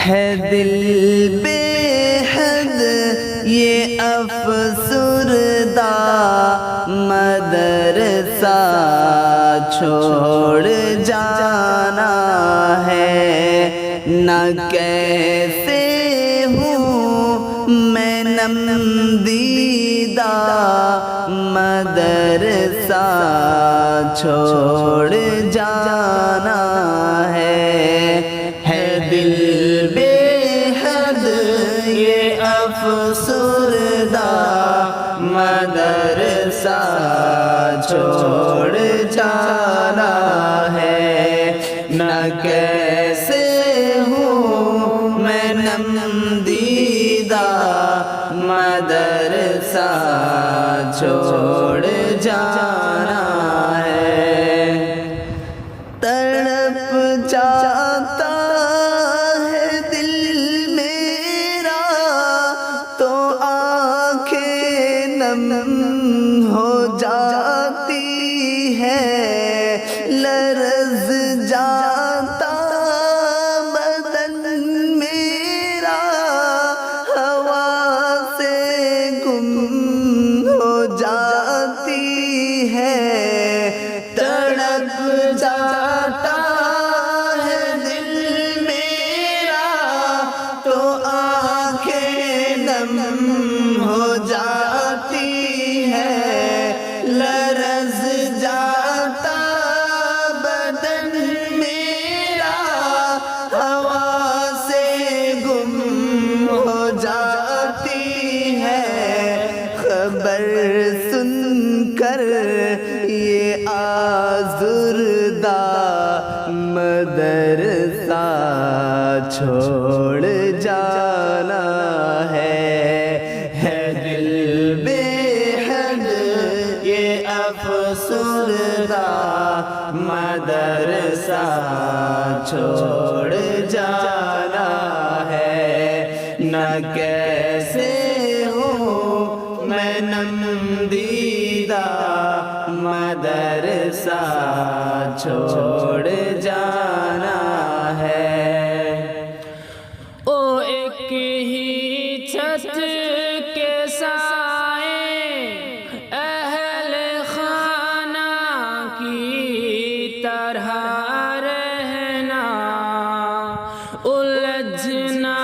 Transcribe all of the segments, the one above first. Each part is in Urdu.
ہے دل بے حد یہ افسردہ مدرسہ چھوڑ جانا ہے، نہ کیسے ہوں میں نم دیدہ مدرسہ چھوڑ جانا ہے دل بے حد یہ افسردہ مدرسہ چھوڑ جانا ہے، نہ کیسے ہوں میں نم دیدہ مدرسہ چھوڑ جانا ہے۔ تڑپ جاتا ہے دل میرا تو آنکھیں نم ہو جاتی ہے، لرز جاتا بدن میرا ہوا سے گم ہو جاتی ہے، تڑپ جاتا ہے دل میرا تو آنکھیں نم ہو جاتی ہے، لرز جاتا بدن میرا ہوا سے گم ہو جاتی ہے، خبر سن کر یہ آزردہ مدرسہ چھوڑ جانا ہے دل بے حد یہ افسردہ مدرسہ چھوڑ جانا ہے، نہ کیسے ہوں میں نم دیدہ مدرسہ چھوڑ جانا ہے۔ او ایک ہی چھت کے سائے اہل خانہ کی طرح رہنا، الجھنا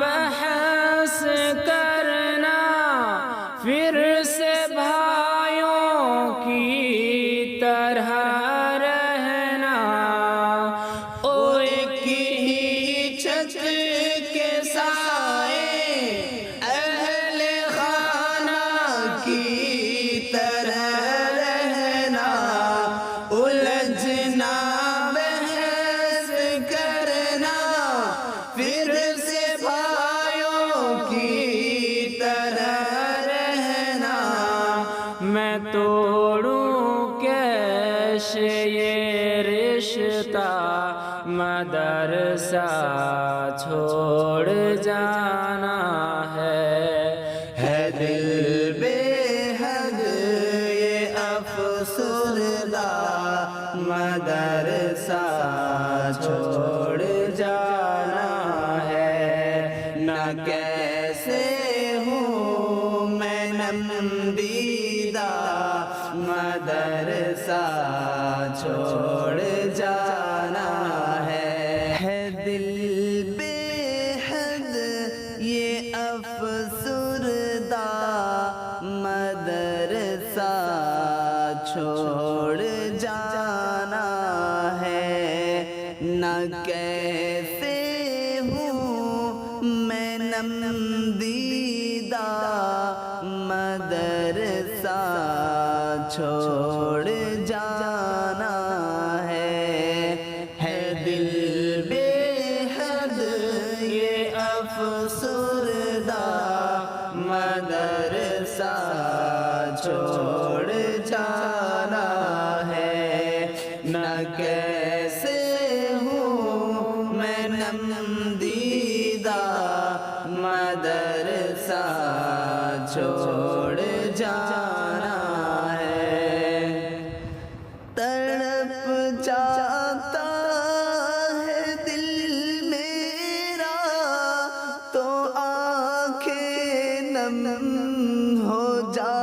بحث کرنا پھر سے بھائیوں کی طرح رہنا، او ایک ہی چھت کے سائے اہل خانہ کی طرح رہنا، الجھنا بحث کرنا پھر سے بھائیوں کی طرح رہنا، میں توڑوں کیسے یہ رشتہ مدرسہ چھوڑ جانا ہے دل بے حد یہ افسردہ مدرسہ چھوڑ جانا ہے، نہ کیسے ہوں میں نم دیدہ مدرسہ چھوڑ جانا ہے دل بے حد یہ افسردہ مدرسہ چھوڑ جانا ہے، نہ کیسے ہوں میں نم دیدہ مدرسہ چھوڑ جانا ہے دل بے حد یہ افسردہ مدرسہ چھوڑ جانا ہے، نہ کیسے ہوں میں نم دیدہ مدرسہ چھوڑ جانا ہے۔ تڑپ جاتا ہے دل میرا نم ہو جا